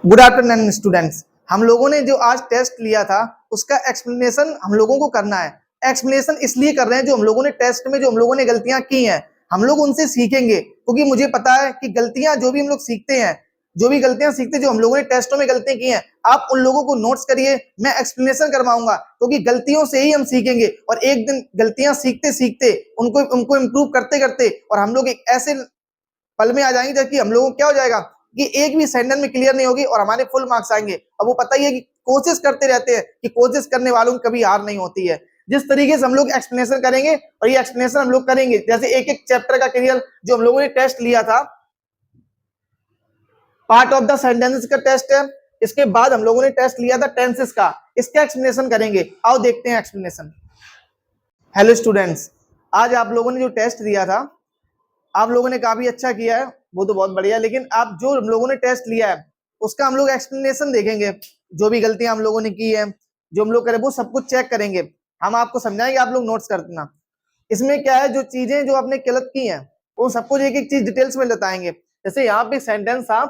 Good afternoon students. हम लोगों ने जो आज टेस्ट लिया था उसका एक्सप्लेनेशन हम लोगों को करना है। एक्सप्लेनेशन इसलिए कर रहे हैं जो हम लोगों ने टेस्ट में जो हम लोगों ने गलतियां की हैं हम लोग उनसे सीखेंगे, क्योंकि मुझे पता है कि गलतियां जो भी हम लोग सीखते हैं, जो भी गलतियां सीखते जो हम लोगों ने टेस्टों में गलतियां की हैं, आप उन लोगों को नोट्स करिए। मैं एक्सप्लेनेशन करवाऊंगा क्योंकि गलतियों से ही हम सीखेंगे और एक दिन गलतियां सीखते सीखते उनको इम्प्रूव करते करते और हम लोग एक ऐसे पल में आ जाएंगे जबकि हम लोगों को क्या हो जाएगा कि एक भी सेंटेंस में क्लियर नहीं होगी और हमारे फुल मार्क्स आएंगे। अब वो पता ही है कि कोशिश करते रहते हैं कि कोशिश करने वालों की कभी हार नहीं होती है। जिस तरीके से हम लोग एक्सप्लेनेशन करेंगे और ये एक्सप्लेनेशन हम लोग करेंगे जैसे एक एक चैप्टर का क्लियर जो हम लोगों ने टेस्ट लिया था, पार्ट ऑफ द सेंटेंसेस का टेस्ट है। इसके बाद हम लोगों ने टेस्ट लिया था टेंसेस का, इसका एक्सप्लेनेशन करेंगे। आओ देखते हैं एक्सप्लेनेशन। हेलो स्टूडेंट्स, आज आप लोगों ने जो टेस्ट दिया था आप लोगों ने काफी अच्छा किया है, वो तो बहुत बढ़िया। लेकिन आप जो हम लोगों ने टेस्ट लिया है उसका हम लोग एक्सप्लेनेशन देखेंगे। जो भी गलतियां हम लोगों ने की है, जो हम लोग करें, वो सब कुछ चेक करेंगे। हम आपको समझाएंगे, आप लोग नोट्स कर देना। इसमें क्या है, जो चीजें जो आपने गलत की हैं वो सब कुछ एक एक चीज डिटेल्स में बताएंगे। जैसे यहाँ पे सेंटेंस था,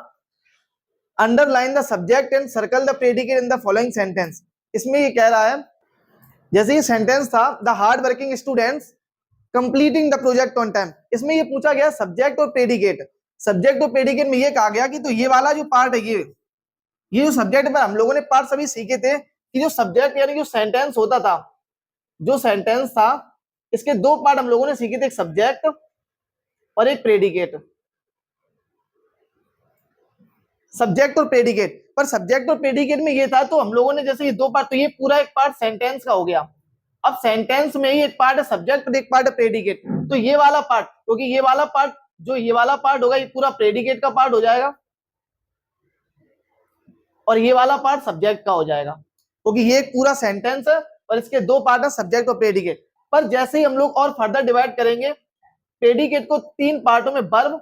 underline the subject and circle the predicate in the following sentence. इसमें ये कह रहा है, जैसे ये सेंटेंस था the hard working students completing the project on time. इसमें ये पूछा गया सब्जेक्ट और प्रेडिकेट। सब्जेक्ट और प्रेडिकेट में ये कहा गया कि तो ये वाला जो पार्ट है, ये जो सब्जेक्ट पर हम लोगों ने पार्ट सभी सीखे थे कि जो सब्जेक्ट यानी जो सेंटेंस होता था, जो सेंटेंस था, इसके दो पार्ट हम लोगों ने सीखे थे, एक सब्जेक्ट और एक प्रेडिकेट। सब्जेक्ट और प्रेडिकेट, पर सब्जेक्ट और प्रेडिकेट में ये था तो हम लोगों ने जैसे ये दो पार्ट, तो ये पूरा एक पार्ट सेंटेंस का हो गया। अब सेंटेंस में ही एक पार्ट है सब्जेक्ट और एक पार्ट है प्रेडिकेट। तो ये वाला पार्ट, क्योंकि ये वाला पार्ट, जो ये वाला पार्ट होगा ये पूरा प्रेडिकेट का पार्ट हो जाएगा और ये वाला पार्ट सब्जेक्ट का हो जाएगा, क्योंकि ये एक पूरा सेंटेंस है और इसके दो पार्ट है सब्जेक्ट और प्रेडिकेट। पर जैसे ही हम लोग और फर्दर डिवाइड करेंगे प्रेडिकेट को तीन पार्टों में, वर्ब,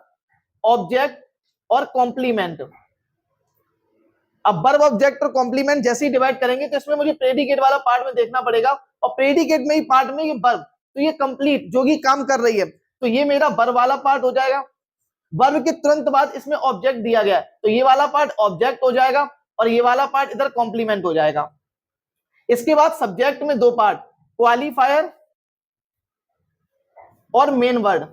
ऑब्जेक्ट और कॉम्प्लीमेंट। अब वर्ब, ऑब्जेक्ट और कॉम्प्लीमेंट जैसे ही डिवाइड करेंगे तो इसमें मुझे प्रेडिकेट वाला पार्ट में देखना पड़ेगा और प्रेडिकेट में ही पार्ट में ये वर्ब, तो ये कंप्लीट जो कि काम कर रही है, तो ये मेरा वर्ब वाला पार्ट हो जाएगा। वर्ब के तुरंत बाद इसमें ऑब्जेक्ट दिया गया तो ये वाला पार्ट ऑब्जेक्ट हो जाएगा और ये वाला पार्ट इधर कॉम्प्लीमेंट हो जाएगा। इसके बाद सब्जेक्ट में दो पार्ट, क्वालिफायर और मेन वर्ड।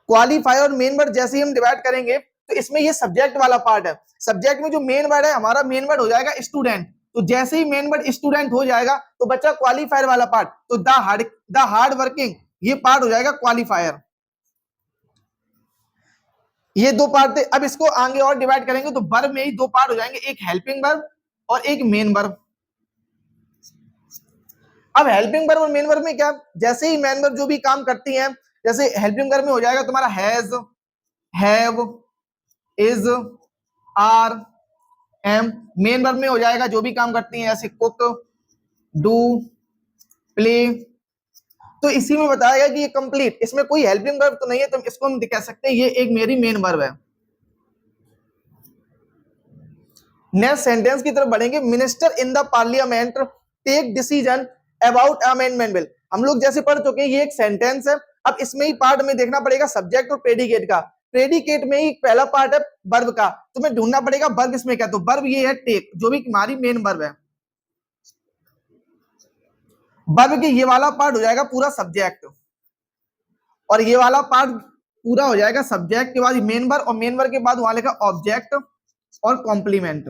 क्वालिफायर और मेन वर्ड जैसे ही हम डिवाइड करेंगे तो इसमें ये सब्जेक्ट वाला पार्ट है। सब्जेक्ट में जो मेन वर्ड है हमारा, मेन वर्ड हो जाएगा स्टूडेंट। तो जैसे ही मेन वर्ड स्टूडेंट हो जाएगा तो बच्चा क्वालिफायर वाला पार्ट, तो द हार्ड वर्किंग, ये पार्ट हो जाएगा क्वालिफायर। ये दो पार्ट थे। अब इसको आगे और डिवाइड करेंगे तो वर्ब में ही दो पार्ट हो जाएंगे, एक हेल्पिंग वर्ब और एक मेन वर्ब। अब हेल्पिंग वर्ब और मेन वर्ब में क्या, जैसे ही मेन वर्ब जो भी काम करती है, जैसे हेल्पिंग वर्ब में हो जाएगा तुम्हारा has, have, is, are, am. Main verb में हो जाएगा जो भी काम करती हैं, जैसे कुक, डू, प्ले। तो इसी में बताया गया कि ये कंप्लीट, इसमें कोई हेल्पिंग वर्ब तो नहीं है, तो इसको हम कह सकते हैं ये एक मेरी मेन वर्ब है। नेक्स्ट सेंटेंस की तरफ बढ़ेंगे। Minister in the parliament take decision about amendment bill. हम लोग जैसे पढ़ चुके हैं, ये एक सेंटेंस है। अब इसमें ही पार्ट में देखना पड़ेगा सब्जेक्ट और प्रेडिकेट का। प्रेडिकेट में ही पहला पार्ट है वर्ब का, तो मैं ढूंढना पड़ेगा वर्ब इसमें क्या, तो वर्ब ये है टेक, जो भी हमारी मेन वर्ब है। वर्ब के ये वाला पार्ट हो जाएगा पूरा सब्जेक्ट और ये वाला पार्ट पूरा हो जाएगा सब्जेक्ट के बाद मेन वर्ब और मेन वर्ब के बाद वहां लिखा ऑब्जेक्ट और कॉम्प्लीमेंट।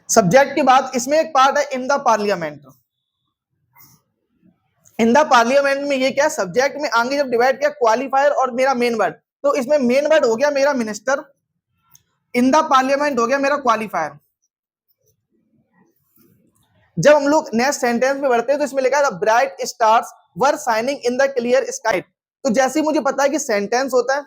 सब्जेक्ट के बाद इसमें एक पार्ट है in the parliament. In the parliament में ये क्या, सब्जेक्ट में आगे जब डिवाइड किया क्वालिफायर और मेरा मेन वर्ड, तो इसमें मेन वर्ड हो गया मेरा मिनिस्टर, इन द पार्लियामेंट हो गया मेरा क्वालिफायर। जब हम लोग नेक्स्ट सेंटेंस में बढ़ते हैं तो इसमें लिखा है the bright stars were shining in the clear sky. तो जैसे ही मुझे पता है कि सेंटेंस होता है,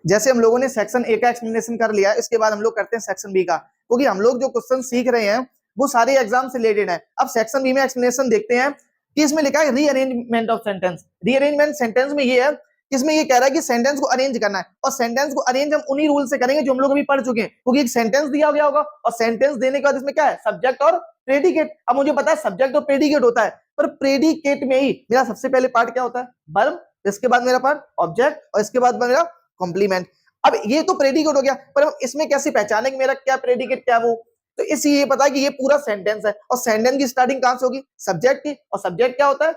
जैसे हम लोगों ने सेक्शन ए का एक्सप्लेनेशन कर लिया, इसके बाद हम लोग करते हैं सेक्शन बी का, क्योंकि हम लोग जो क्वेश्चन सीख रहे हैं वो सारे एग्जाम से रिलेटेड है। अब सेक्शन बी में एक्सप्लेनेशन देखते हैं कि इसमें लिखा है rearrangement of sentence. Rearrangement sentence में ये है, इसमें ये कह रहा है कि सेंटेंस को अरेंज करना है और सेंटेंस को अरेंज हम उन्हीं रूल से करेंगे जो हम लोग अभी पढ़ चुके हैं, क्योंकि एक सेंटेंस दिया गया होगा और सेंटेंस देने के बाद इसमें क्या है, सब्जेक्ट और प्रेडिकेट। अब मुझे पता है सब्जेक्ट और प्रेडिकेट होता है, पर प्रेडिकेट में ही मेरा सबसे पहले पार्ट क्या होता है, वर्ब, इसके बाद मेरा पार्ट ऑब्जेक्ट और इसके बाद मेरा कॉम्प्लीमेंट। अब ये तो प्रेडिकेट हो गया, पर हम इसमें कैसे पहचानेंगे मेरा क्या प्रेडिकेट क्या वो? तो इसलिए ये पता है कि ये पूरा सेंटेंस है, और सेंटेंस की स्टार्टिंग कहां से होगी? सब्जेक्ट की। और सब्जेक्ट क्या होता है?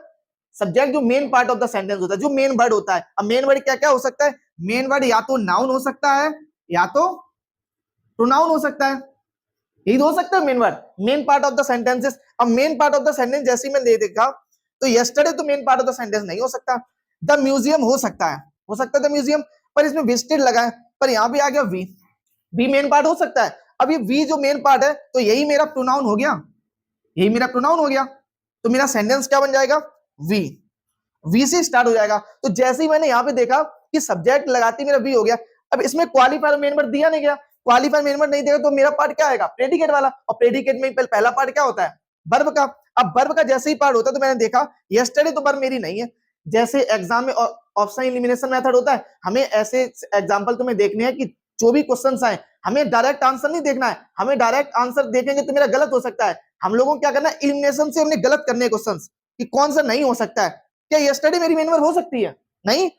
सब्जेक्ट जो main part of the sentence होता है, जो मेन वर्ड होता है। अब मेन वर्ड क्या क्या हो सकता है? मेन वर्ड या तो नाउन हो सकता है या तो प्रोनाउन हो सकता है। यही तो हो सकता है main word, main part of the sentences. अब main part of the sentence जैसे ही मैं दे देखा, तो यस्टरडे तो main part of the sentence नहीं हो सकता। द म्यूजियम हो सकता है, हो सकता है द म्यूजियम, पर इसमें विजिटेड लगा है, पर यहां पे आ गया वी। वी मेन पार्ट हो सकता है। अब ये वी जो मेन पार्ट है, तो यही मेरा प्रोनाउन हो गया, यही मेरा प्रोनाउन हो गया। तो मेरा सेंटेंस क्या बन जाएगा? वी। वी से स्टार्ट हो जाएगा। तो जैसे ही मैंने यहाँ पे देखा कि सब्जेक्ट लगाती मेरा वी हो गया। अब इसमें क्वालिफायर मेन वर्ड दिया नहीं गया, क्वालिफायर मेन वर्ड नहीं देगा, तो मेरा पार्ट क्या आएगा? प्रेडिकेट वाला। और प्रेडिकेट में पहला पार्ट क्या होता है? वर्ब का। अब वर्ब का जैसे ही पार्ट होता है, तो मैंने देखा यस्टरडे तो वर्ब मेरी नहीं है। जैसे एग्जाम में ऑप्शन एलिमिनेशन मेथड होता है, हमें ऐसे एग्जाम्पल तुम्हें देखने हैं कि जो भी क्वेश्चन आए, हमें डायरेक्ट आंसर नहीं देखना है। हमें डायरेक्ट आंसर देखेंगे तो मेरा गलत हो सकता है। हम लोगों को क्या करना है? एलिमिनेशन से हमने गलत करने क्वेश्चन कि कौन सा नहीं हो सकता है। क्या यस्टरडे मेरी मेन वर्ब हो सकती है? नहीं।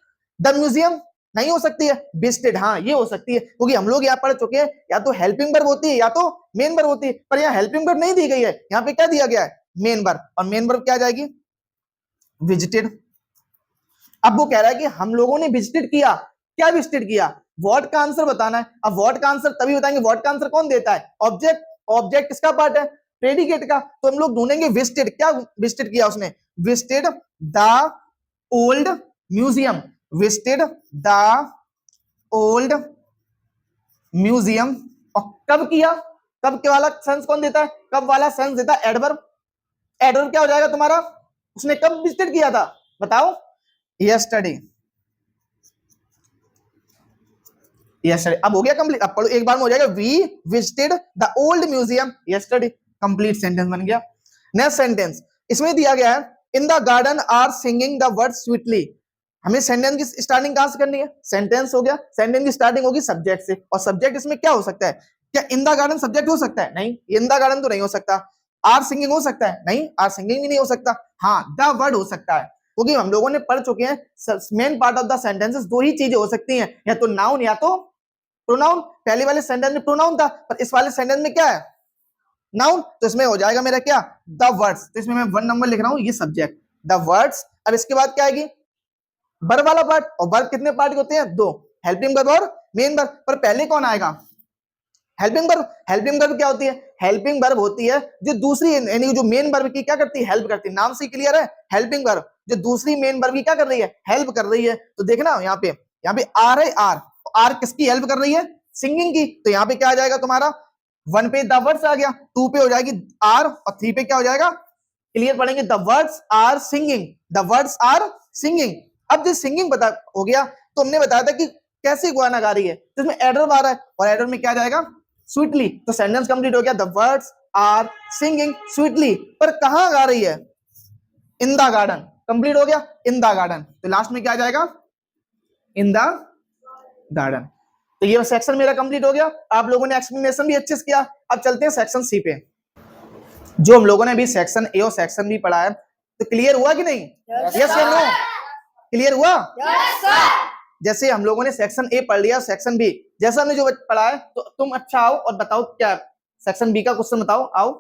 द म्यूजियम नहीं हो सकती है। विजिटेड हाँ ये हो सकती है, क्योंकि हम लोग यहाँ पढ़ चुके हैं या तो हेल्पिंग वर्ब होती है या तो मेन वर्ब होती है। पर यहाँ हेल्पिंग वर्ब नहीं दी गई है, यहाँ पे क्या दिया गया है? Main verb. और मेन वर्ब क्या आ जाएगी? विजिटेड। अब वो कह रहा है कि हम लोगों ने विजिटेड किया। क्या विजिटेड किया? व्हाट का आंसर बताना है। अब व्हाट का आंसर तभी बताएंगे, व्हाट का आंसर कौन देता है? ऑब्जेक्ट। ऑब्जेक्ट किसका पार्ट है? प्रेडिकेट का। तो हम लोग ढूंढेंगे विजिटेड। क्या विजिटेड किया उसने? Visited the old museum. Visited the old museum. और कब किया? कब के वाला सेंस कौन देता है? कब वाला सेंस देता है एडवर्ब। एडवर्ब क्या हो जाएगा तुम्हारा? उसने कब विजिटेड किया था? बताओ। यस्टरडे। यस्टरडे। अब हो गया कंप्लीट। अब पढ़ो एक बार में हो जाएगा। We visited the old museum yesterday. Complete sentence बन गया। नेक्स्ट सेंटेंस इसमें दिया गया है, in the garden are singing the word sweetly. हमें सेंटेंस की स्टार्टिंग कहां से करनी है? सेंटेंस हो गया, सेंटेंस की स्टार्टिंग होगी सब्जेक्ट से। और सब्जेक्ट इसमें क्या हो सकता है? क्या इन द गार्डन सब्जेक्ट हो सकता है? नहीं, इन द गार्डन तो नहीं हो सकता। आर सिंगिंग हो सकता है? नहीं, आर सिंगिंग भी नहीं हो सकता। हाँ द वर्ड हो सकता है, क्योंकि हम लोगों ने पढ़ चुके हैं main part of the sentences दो ही चीजें हो सकती हैं, या तो नाउन या तो प्रोनाउन। पहले वाले सेंटेंस में प्रोनाउन था, पर इस वाले सेंटेंस में क्या है? नाउन। तो इसमें हो जाएगा मेरा क्या? The words. तो इसमें मैं 1 नंबर लिख रहा हूं, ये सब्जेक्ट द वर्ड्स। अब इसके बाद क्या आएगी? वर्ब वाला पार्ट। और वर्ब कितने पार्ट होते हैं? 2, हेल्पिंग वर्ब और मेन वर्ब। पर पहले कौन आएगा? Helping verb. हेल्पिंग वर्ब क्या होती है? हेल्पिंग वर्ब होती है जो दूसरी यानी जो मेन वर्ब की क्या करती है? हेल्प करती है। नाम से क्लियर है? हेल्पिंग वर्ब जो दूसरी मेन वर्ब की क्या कर रही है? हेल्प कर रही है। तो देखना यहाँ पे आर है। आर आर किसकी हेल्प कर रही है? सिंगिंग की। तो यहाँ पे क्या आ जाएगा तुम्हारा? 1 पे द वर्ड्स आ गया, 2 पे हो जाएगी आर, और 3 पे क्या हो जाएगा? क्लियर पढ़ेंगे, the words are singing. The words are singing. अब जो सिंगिंग बता हो गया, तो हमने बताया था कि कैसे गाना गा रही है, तो इसमें एडवर्ब आ रहा है, और एडवर्ब में क्या जाएगा? स्वीटली। तो सेंटेंस कंप्लीट हो गया, the words are singing sweetly. पर कहां गा रही है? In the garden. कंप्लीट हो गया, इन द गार्डन। तो लास्ट में क्या जाएगा? इन द गार्डन। तो ये सेक्शन मेरा कंप्लीट हो गया। आप लोगों ने एक्सप्लेनेशन भी अच्छे से किया। अब चलते हैं सेक्शन सी पे। जो हम लोगों ने अभी सेक्शन ए और सेक्शन बी पढ़ा है, तो क्लियर हुआ कि नहीं? यस या नो? क्लियर हुआ? yes, जैसे हम लोगों ने सेक्शन ए पढ़ लिया, सेक्शन बी जैसा हमने जो पढ़ा है, तो तुम अच्छा आओ और बताओ क्या सेक्शन बी का क्वेश्चन बताओ। आओ,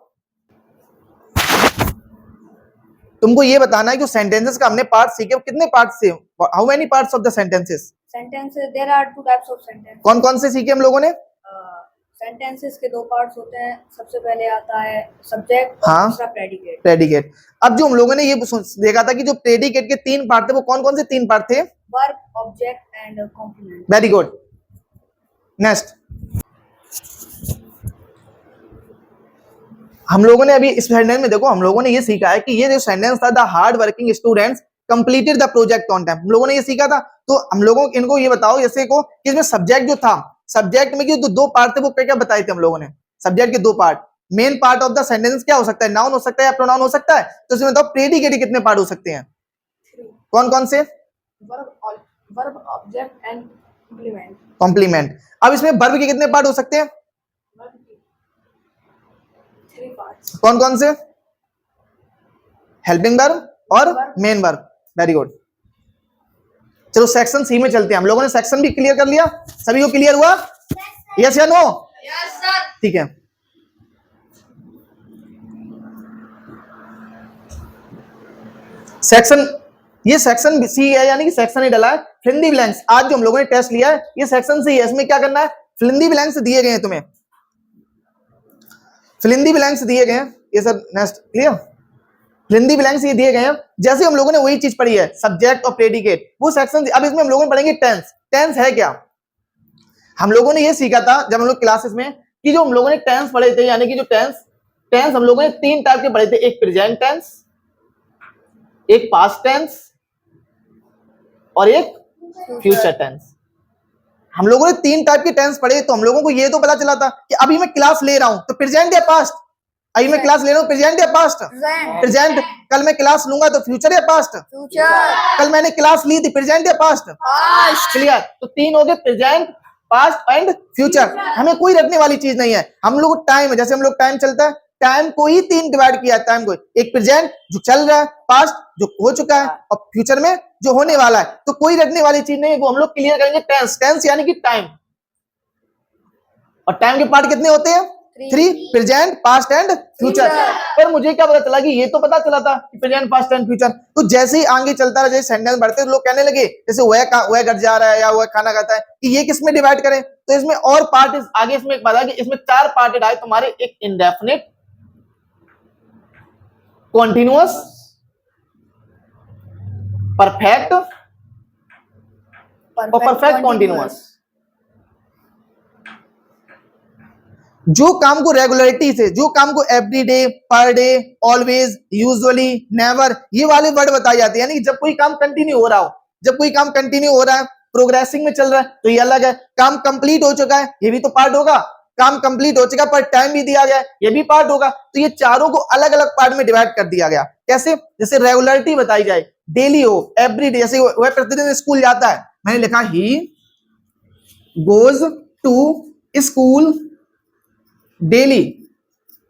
तुमको ये बताना है कि सेंटेंसेस का हमने पार्ट सीखे, कितने पार्ट से? How many parts of the sentences? Sentences there are 2 types of sentence. कौन कौन से सीखे हम लोगों ने? सेंटेंसेस के 2 पार्ट्स होते हैं। सबसे पहले आता है सब्जेक्ट, हाँ, और दूसरा प्रेडिकेट। प्रेडिकेट। अब जो हम लोगों ने ये देखा था कि जो प्रेडिकेट के 3 पार्ट थे, वो कौन कौन से 3 पार्ट थे? Verb, object and complement. Very good. Next हम लोगों ने अभी इस सेंटेंस में देखो, हम लोगों ने ये सीखा है कि ये जो सेंटेंस था, the hard working students completed the project on time, हम लोगों ने ये सीखा था। तो हम लोगों इनको ये बताओ जैसे को कि इसमें सब्जेक्ट जो था, सब्जेक्ट में जो 2 पार्ट थे वो क्या क्या बताए थे हम लोगों ने? सब्जेक्ट के 2 part. Main part of the sentence क्या हो सकता है? नाउन हो सकता है या प्रोनाउन हो सकता है। तो इसमें बताओ प्रेडिकेट कितने पार्ट हो सकते हैं? कौन कौन से? Verb, object and complement. Complement. अब इसमें वर्ब के कितने पार्ट हो सकते हैं? 3 पार्ट्स। कौन कौन से? हेल्पिंग वर्ब और मेन वर्ब। Very good. चलो सेक्शन सी में चलते हैं। हम लोगों ने सेक्शन भी क्लियर कर लिया, सभी को क्लियर हुआ? यस या नो? Yes sir. ठीक है। सेक्शन, ये सेक्शन सी है, यानी कि सेक्शन ही डला है। फिल इन द ब्लैंक्स, आज जो हम लोगों ने टेस्ट लिया है ये सेक्शन सी है। इसमें क्या करना है? फिल इन द ब्लैंक्स दिए गए हैं तुम्हें, फिल इन द ब्लैंक्स दिए गए हैं ये सब। Next clear? Fill in the blanks ये दिए गए हैं। जैसे हम लोगों ने वही चीज पढ़ी है, सब्जेक्ट और प्रेडिकेट, वो सेक्शन। अब इसमें हम लोगों ने पढ़ेंगे टेंस। टेंस है क्या? हम लोगों ने ये सीखा था जब हम लोग क्लासेस में कि जो हम लोगों ने टेंस पढ़े थे, यानी कि जो टेंस हम लोगों ने 3 टाइप के पढ़े थे, एक प्रेजेंट टेंस, एक पास्ट टेंस और एक फ्यूचर टेंस। हम लोगों ने 3 टाइप के टेंस पढ़े, तो हम लोगों को ये तो पता चला था कि अभी मैं क्लास ले रहा हूं तो प्रेजेंट या पास्ट, अभी मैं क्लास ले रहा हूं प्रेजेंट या पास्ट? प्रेजेंट। कल मैं क्लास लूंगा तो फ्यूचर या पास्ट? फ्यूचर। कल मैंने क्लास ली थी, प्रेजेंट या पास्ट? पास्ट। क्लियर? तो 3 हो गए, प्रेजेंट, पास्ट एंड फ्यूचर। हमें कोई रखने वाली चीज नहीं है। हम लोग टाइम, जैसे हम लोग टाइम चलता है, टाइम को ही 3 डिवाइड किया है। टाइम को एक प्रेजेंट जो चल रहा है, पास्ट जो हो चुका है और फ्यूचर में जो होने वाला है। तो कोई रखने वाली चीज नहीं है, वो हम लोग क्लियर करेंगे। टेंस, टेंस यानी कि टाइम। और टाइम के पार्ट कितने होते हैं? 3, प्रेजेंट, पास्ट एंड फ्यूचर। पर मुझे क्या पता चला कि ये तो पता चला था कि प्रेजेंट, पास्ट एंड फ्यूचर। तो जैसे ही आगे चलता रहा, जैसे सेंटेंस बढ़ते, लोग कहने लगे जैसे वह घर जा रहा है या वह खाना खाता है, कि ये किस में डिवाइड करें? तो इसमें और पार्ट आगे इसमें एक बात है कि इसमें 4 पार्टेड आए तुम्हारे, एक इंडेफिनिट, कॉन्टिन्यूअस, परफेक्ट और परफेक्ट कॉन्टिन्यूअस। जो काम को रेगुलरिटी से, जो काम को everyday, per day, always, usually, never, ये वाले वर्ड बताए जाते हैं। यानी कि जब कोई काम कंटिन्यू हो रहा हो, जब कोई काम कंटिन्यू हो रहा है, प्रोग्रेसिंग में चल रहा है, तो ये अलग है। काम कंप्लीट हो चुका है, ये भी तो पार्ट होगा। काम कंप्लीट हो चुका पर टाइम भी दिया गया, ये भी पार्ट होगा। तो ये चारों को अलग अलग पार्ट में डिवाइड कर दिया गया। कैसे? जैसे रेगुलरिटी बताई जाए, डेली हो, एवरीडे, जैसे वह प्रतिदिन स्कूल जाता है, मैंने लिखा he goes to school daily.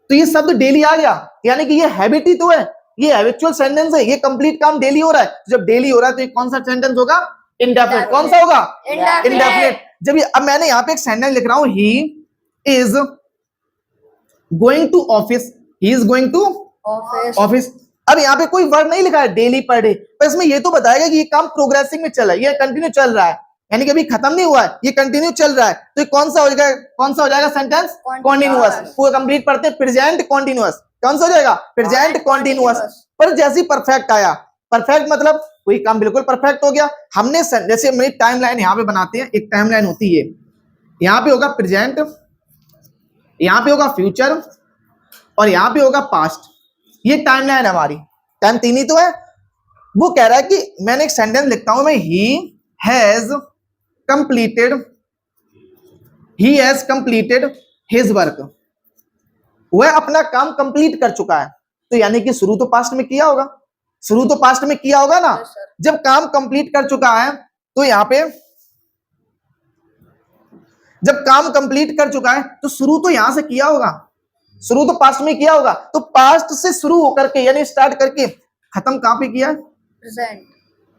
तो ये शब्द डेली आ गया, यानी कि ये हैबिट ही तो है, ये हैबिचुअल सेंटेंस है, ये कंप्लीट काम डेली हो रहा है। जब डेली हो रहा है तो ये कौन सा सेंटेंस होगा? इंडेफिनिट। कौन सा होगा? इंडेफिनिट। जब ये, अब मैंने यहां पे एक सेंटेंस लिख रहा हूं, he is going to office, he is going to office. अब यहाँ पे कोई वर्ड नहीं लिखा है डेली, पर डे, पर इसमें ये तो बताएगा कि ये काम प्रोग्रेसिंग में चल रहा है, ये कंटिन्यू चल रहा है, यानी कि अभी खत्म नहीं हुआ है, ये कंटिन्यू चल रहा है। तो ये कौन सा हो जाएगा? कौन सा हो जाएगा सेंटेंस? कॉन्टिन्यूअस। पूरा कंप्लीट पढ़ते हैं, प्रेजेंट कॉन्टिन्यूअस। कौन सा हो जाएगा? Present continuous. पर जैसे परफेक्ट आया, परफेक्ट मतलब कोई काम बिल्कुल परफेक्ट हो गया। हमने जैसे मेरी टाइमलाइन यहाँ पे बनाते हैं, एक टाइमलाइन होती है, यहाँ पे होगा प्रेजेंट, यहाँ पे होगा फ्यूचर और यहाँ पे होगा पास्ट। ये टाइमलाइन हमारी, टाइम 3 ही तो है। वो कह रहा है कि मैंने एक सेंटेंस लिखता हूं मैं, he has completed his work. वह अपना काम कंप्लीट कर चुका है। तो यानी कि शुरू तो पास्ट में किया होगा, शुरू तो पास्ट में किया होगा ना। जब काम कंप्लीट कर चुका है तो यहां पे जब काम कंप्लीट कर चुका है तो शुरू तो यहां से किया होगा, शुरू तो पास्ट में किया होगा। तो पास्ट से शुरू होकर के यानी स्टार्ट करके खत्म कहां पे किया है?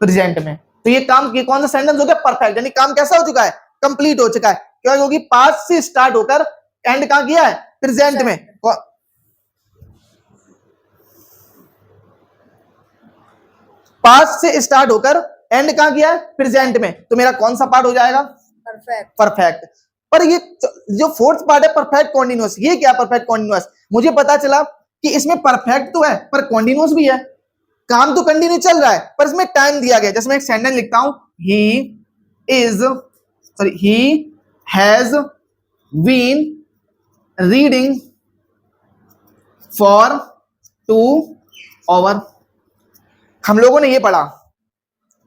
प्रेजेंट में। तो ये काम की कौन सा सेंटेंस हो गया? परफेक्ट। यानी काम कैसा हो चुका है? कंप्लीट हो चुका है। क्या? क्योंकि पास्ट से स्टार्ट होकर एंड कहां किया है? प्रेजेंट में। पास्ट से स्टार्ट होकर एंड कहां किया है? प्रेजेंट में। तो मेरा कौन सा पार्ट हो जाएगा? परफेक्ट। पर ये जो फोर्थ पार्ट है परफेक्ट कॉन्टिन्यूअस, ये क्या? Perfect continuous. मुझे पता चला कि इसमें परफेक्ट तो है पर कॉन्टिन्यूअस भी है। काम तो कंटिन्यू चल रहा है पर इसमें टाइम दिया गया। जैसे मैं एक सेंटेंस लिखता हूं, he has been reading for 2 hour. हम लोगों ने ये पढ़ा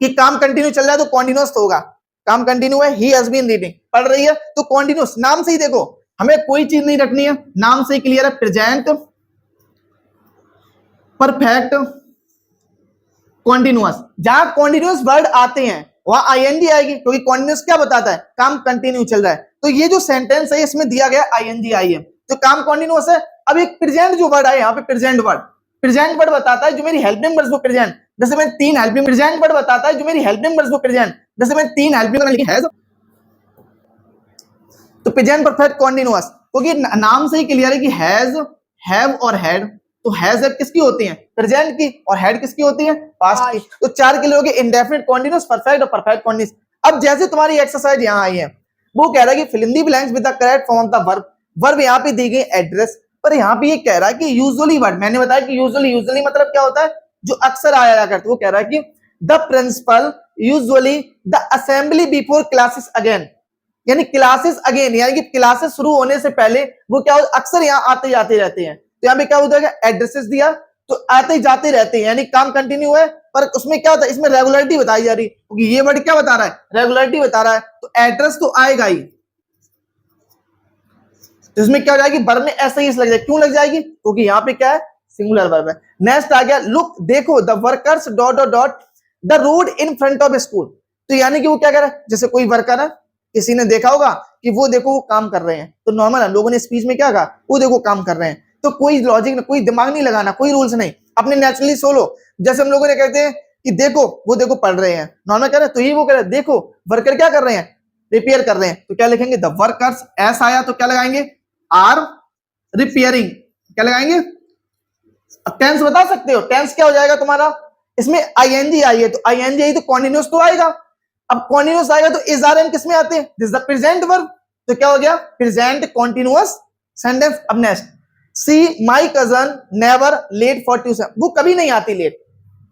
कि काम कंटिन्यू चल रहा है तो कॉन्टिन्यूअस तो होगा। काम कंटिन्यू है, ही हैज बीन रीडिंग, पढ़ रही है तो कॉन्टिन्यूअस। नाम से ही देखो, हमें कोई चीज नहीं रखनी है, नाम से ही क्लियर है। Present, perfect, continuous. जहां कॉन्टिन्यूअस वर्ड आते हैं वहां आईएनजी आएगी, क्योंकि कॉन्टिन्यूअस क्या बताता है? काम कंटिन्यू चल रहा है। तो ये जो सेंटेंस है इसमें दिया गया आईएनजी आई है, तो काम कॉन्टिन्यूअस है। अब एक प्रेजेंट जो वर्ड है यहाँ पे, प्रेजेंट वर्ड बताता है जो मेरी हेल्पिंग वर्ड्स को प्रेजेंट, जैसे मैं 3 हेल्पिंग प्रेजेंट वर्ड बताता है जो मेरी हेल्पिंग वर्ड्स को प्रेजेंट, जैसे मैं 3 हेल्पिंग वर्ड लिखी हैज, तो प्रेजेंट परफेक्ट कंटीन्यूअस, क्योंकि नाम से ही क्लियर है कि हैज, हैव और हैड, तो हैज हैव किसकी होती हैं? प्रेजेंट की, और हैड किसकी होती है? पास्ट की। तो 4 के लिए हो गए इंडेफिनिट कंटीन्यूअस, परफेक्ट और परफेक्ट कंटीन्यूअस। अब जैसे तुम्हारी एक्सरसाइज यहाँ आई है, वो कह रहा है कि fill in the blanks with the correct form of the verb, verb यहाँ पे दी गई एड्रेस, पर यहाँ पे ये कह रहा है कि यूजुअली वर्ड, मैंने बताया कि यूजुअली मतलब क्या होता है? जो अक्सर आया करता। वो कह रहा है कि the principal usually the assembly before classes again, यानी क्लासेस अगेन, यानी कि क्लासेस शुरू होने से पहले वो क्या अक्सर यहाँ आते जाते रहते हैं। तो यहाँ पे क्या होता है? एड्रेसेस दिया तो आते जाते रहते हैं, यानी काम कंटिन्यू है, पर उसमें क्या होता है? इसमें रेगुलरिटी बताई जा रही है, क्योंकि ये वर्ड क्या बता रहा है? रेगुलरिटी बता रहा है, तो एड्रेस तो आएगा ही। तो इसमें क्या हो जाएगी? वर्ब में ऐसे ही लग जाएगी। क्यों लग जाएगी? क्योंकि यहाँ पे क्या है? सिंगुलर वर्ब है। नेक्स्ट आ गया लुक, देखो, the workers dot dot dot the road in front of school, तो यानी कि वो क्या कर रहा है? जैसे कोई वर्कर है, किसी ने देखा होगा कि वो देखो वो काम कर रहे हैं, तो नॉर्मल है, लोगों ने स्पीच में क्या कहा? वो देखो काम कर रहे हैं। तो कोई लॉजिक, कोई दिमाग नहीं लगाना, कोई रूल्स नहीं, अपने नेचुरली सोलो। जैसे हम लोगों ने कहते हैं कि देखो वो देखो पढ़ रहे हैं, नॉर्मल कह रहे हैं, तो ये वो कह रहे हैं देखो वर्कर क्या कर रहे हैं? रिपेयर कर रहे हैं, तो क्या लिखेंगे? The workers. एस आया तो क्या लगाएंगे? Are repairing. क्या लगाएंगे? टेंस बता सकते हो? टेंस क्या हो जाएगा तुम्हारा? इसमें आईएनजी आई है, तो आईएनजी आई तो कॉन्टिन्यूअस तो आएगा। अब कॉन्टिन्यूअस आएगा तो इज आर एम किसमें आते हैं? दिस द प्रेजेंट वर्ब, तो क्या हो गया? Present continuous sentence. अब next, see my cousin never late for tuition, वो कभी नहीं आती लेट।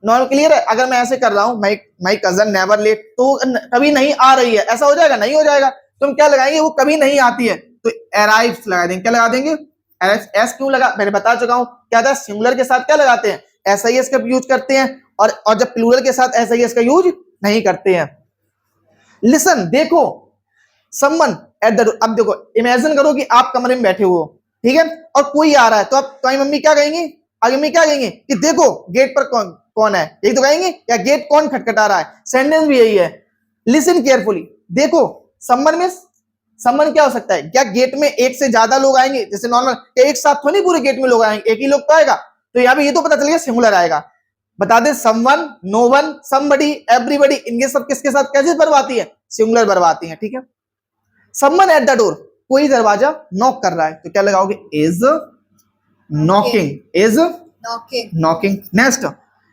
नॉर्मल क्लियर है? अगर मैं ऐसे कर रहा हूं माई कजन नेवर लेट, तो कभी नहीं आ रही है, ऐसा हो जाएगा? नहीं हो जाएगा। तुम क्या लगाएंगे? वो कभी नहीं आती है, तो अराइव्स लगा देंगे। क्या लगा देंगे? एस क्यों लगा? मैंने बता चुका हूं क्या था? सिंगुलर के साथ क्या लगाते हैं? एसआईएस का यूज करते हैं, और जब प्लूरल के साथ एसआईएस का यूज नहीं करते हैं। लिसन, देखो, समवन एट द डोर, अब देखो इमेजिन करो कि आप कमरे में बैठे हो, ठीक है, और कोई आ रहा है, तो अब तुम्हारी मम्मी क्या कहेंगी? आगे मम्मी क्या कहेंगे कि देखो गेट पर कौन है, यही तो कहेंगे, या गेट कौन खटखटा रहा है? सेंटेंस भी यही है। लिसन केयरफुली, देखो, समवन में समवन क्या हो सकता है? क्या गेट में एक से ज्यादा लोग आएंगे? जैसे नॉर्मल एक साथ थोड़ी पूरे गेट में लोग आएंगे, एक ही लोग तो आएगा, तो यहाँ पे ये तो पता चल गया सिंगुलर आएगा। बता दे someone, no one, somebody, everybody, इनके सब किसके साथ कैसे वर्ब आती है? सिंगुलर वर्ब आती है, ठीक है। समवन एट द डोर, कोई दरवाजा नॉक कर रहा है, तो क्या लगाओगे? Is knocking, is knocking. Next,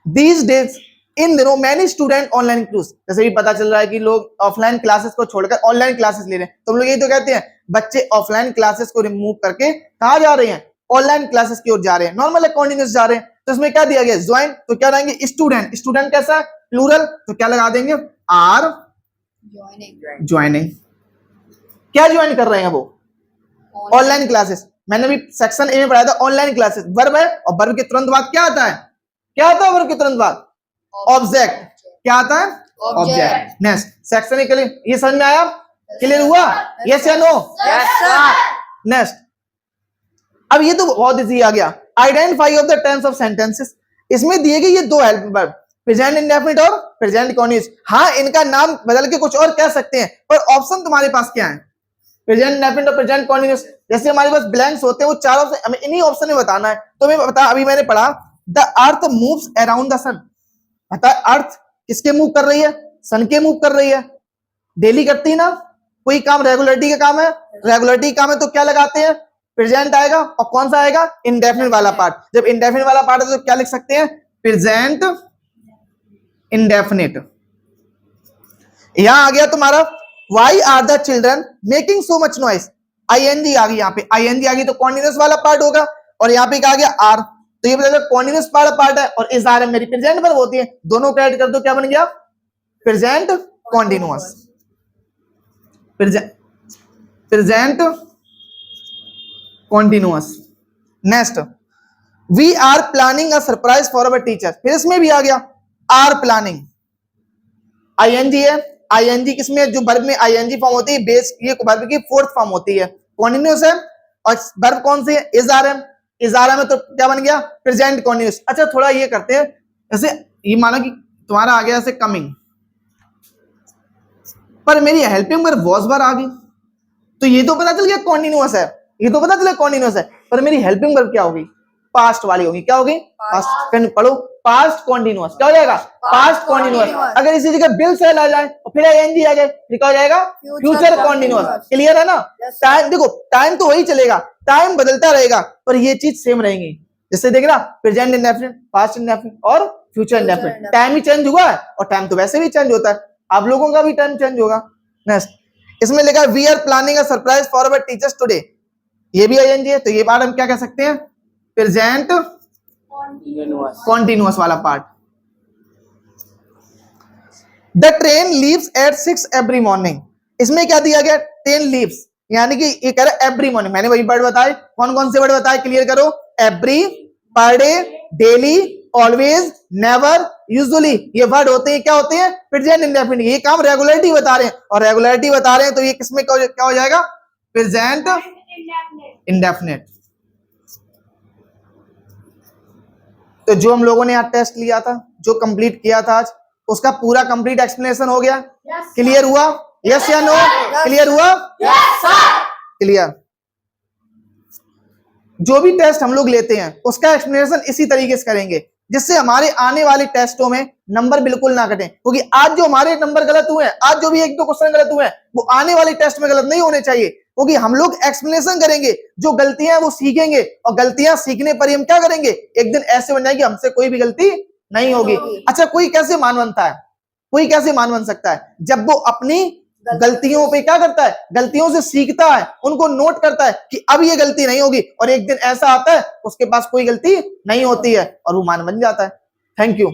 these days, इन दिनों मैनी स्टूडेंट ऑनलाइन क्लास, जैसे भी पता चल रहा है कि लोग ऑफलाइन क्लासेस को छोड़कर ऑनलाइन क्लासेस ले रहे हैं, तो हम लोग यही तो कहते हैं बच्चे ऑफलाइन क्लासेस को रिमूव करके कहां जा रहे हैं? ऑनलाइन क्लासेस की ओर जा रहे हैं। नॉर्मल है, कॉन्टिन्यूस जा रहे हैं, तो इसमें क्या दिया गया? ज्वाइन, तो क्या रहेंगे? स्टूडेंट। स्टूडेंट कैसा है? प्लूरल, तो क्या लगा देंगे? Are joining. क्या ज्वाइन कर रहे हैं वो? Online classes. मैंने भी सेक्शन ए में पढ़ाया था ऑनलाइन क्लासेस, वर्ब है, और वर्ब के तुरंत बाद क्या आता है? क्या आता है वर्ब के तुरंत बाद? ऑब्जेक्ट। क्या आता है? ऑब्जेक्ट। नेक्स्ट, सेक्शन ए के लिए ये समझ में आया? क्लियर हुआ? यस या नो? नेक्स्ट, अब ये तो बहुत इजी आ गया। Identify of the tense of sentences, इसमें दिए गए ये दो हेल्प वर्ब, प्रेजेंट इंडेफिनिट और प्रेजेंट कॉन्टिन्यूअस। हाँ, इनका नाम बदल के कुछ और कह सकते हैं, पर ऑप्शन तुम्हारे पास क्या है? प्रेजेंट इंडेफिनिट और प्रेजेंट कॉन्टिन्यूअस। जैसे हमारे पास ब्लैंक्स होते हैं, वो चार ऑप्शन, हमें इन्हीं ऑप्शन में बताना है। तो मैं बता, अभी मैंने पढ़ा the earth moves around the sun, पता है अर्थ किसके मूव कर रही है? सन के मूव कर रही है। डेली करती है ना कोई काम, रेगुलरिटी का काम है, रेगुलरिटी काम है, तो क्या लगाते हैं? प्रेजेंट आएगा, और कौन सा आएगा? इंडेफिनिट वाला पार्ट। जब इंडेफिनिट वाला पार्ट है तो क्या लिख सकते हैं? Present indefinite. यहां आ गया तुम्हारा why are the children making so much noise, ING आ गई, यहाँ पे आईएनजी आ गई तो कॉन्टिन्यूअस वाला पार्ट होगा, और यहाँ पे क्या आ गया? आर, तो ये मतलब कॉन्टिन्यूअस वाला पार्ट है, और इज आर एम मेरी प्रेजेंट वर्ब होती है, दोनों को ऐड कर दो, क्या बन गया? Present continuous, present continuous. Next, we are planning a surprise for our teacher, फिर इसमें भी आ गया आर प्लानिंग, आईएनजी है, आईएनजी किसमें? जो वर्ब में आईएनजी फॉर्म होती है, बेस ये वर्ब की फोर्थ फॉर्म होती है, कॉन्टिन्यूअस है, और वर्ब कौन सी है? Is are am, is are am है, तो क्या बन गया? Present continuous. अच्छा, थोड़ा ये करते हैं, जैसे ये मानो कि तुम्हारा आ गया ऐसे कमिंग, पर मेरी हेल्पिंग वर्ब वॉज वर्ब आ गई, तो ये तो पता चल गया कॉन्टिन्यूअस है, ये तो पता चला कॉन्टिन्यूअस है, पर मेरी हेल्पिंग वर्ब क्या होगी? पास्ट वाली होगी। क्या होगी? पास्ट। फिर पढ़ो पास्ट कॉन्टिन्यूअस। क्या हो जाएगा? Past continuous. अगर इसी जगह विल सेल आ जाए और फिर आईएनजी आ जाए फिर क्या हो जाएगा? Future continuous. क्लियर है ना? टाइम देखो, टाइम तो वही चलेगा, टाइम बदलता रहेगा पर ये चीज सेम रहेंगी। जैसे देख ना, प्रेजेंट इंडेफिनिट, पास्ट इंडेफिनिट और फ्यूचर इंडेफिनिट। टाइम ही चेंज हुआ है और टाइम तो वैसे भी चेंज होता है, आप लोगों का भी टाइम चेंज होगा। नेक्स्ट, इसमें लिखा है we are planning a surprise for our teachers today. ये भी आईएनजी है तो ये पार्ट हम क्या कह सकते हैं? प्रेजेंट कॉन्टिन्यूअस वाला part. The train leaves eight 6 every morning. इसमें क्या दिया गया? ट्रेन लीव्स, यानी कि ये कह रहा है एवरी मॉर्निंग। मैंने वही वर्ड बताए, कौन कौन से वर्ड बताए? क्लियर करो। Every, per day, daily, always, never, usually. ये वर्ड होते हैं, क्या होते हैं? Present indefinite. ये काम रेगुलरिटी बता रहे हैं और रेगुलरिटी बता रहे हैं तो ये किसमें क्या हो जाएगा? Present indefinite. तो जो हम लोगों ने यहाँ टेस्ट लिया था, जो कंप्लीट किया था आज, उसका पूरा कंप्लीट एक्सप्लेनेशन हो गया? क्लियर हुआ? यस या नो? क्लियर हुआ? क्लियर। जो भी टेस्ट हम लोग लेते हैं उसका एक्सप्लेनेशन इसी तरीके से करेंगे जिससे हमारे आने वाले टेस्टों में नंबर बिल्कुल ना कटें, क्योंकि आज जो हमारे नंबर गलत हुए हैं, आज जो भी एक दो क्वेश्चन गलत हुए हैं, वो आने वाले टेस्ट में गलत नहीं होने चाहिए, क्योंकि हम लोग एक्सप्लेनेशन करेंगे, जो गलतियां वो सीखेंगे और गलतियां सीखने पर ही हम क्या करेंगे? एक दिन ऐसे बन जाएगी हमसे कोई भी गलती नहीं होगी। अच्छा, कोई कैसे मान बनता है? कोई कैसे मान बन सकता है? जब वो अपनी गलतियों पे क्या करता है? गलतियों से सीखता है, उनको नोट करता है कि अब ये गलती नहीं होगी, और एक दिन ऐसा आता है उसके पास कोई गलती नहीं होती है और वो मान बन जाता है। Thank you.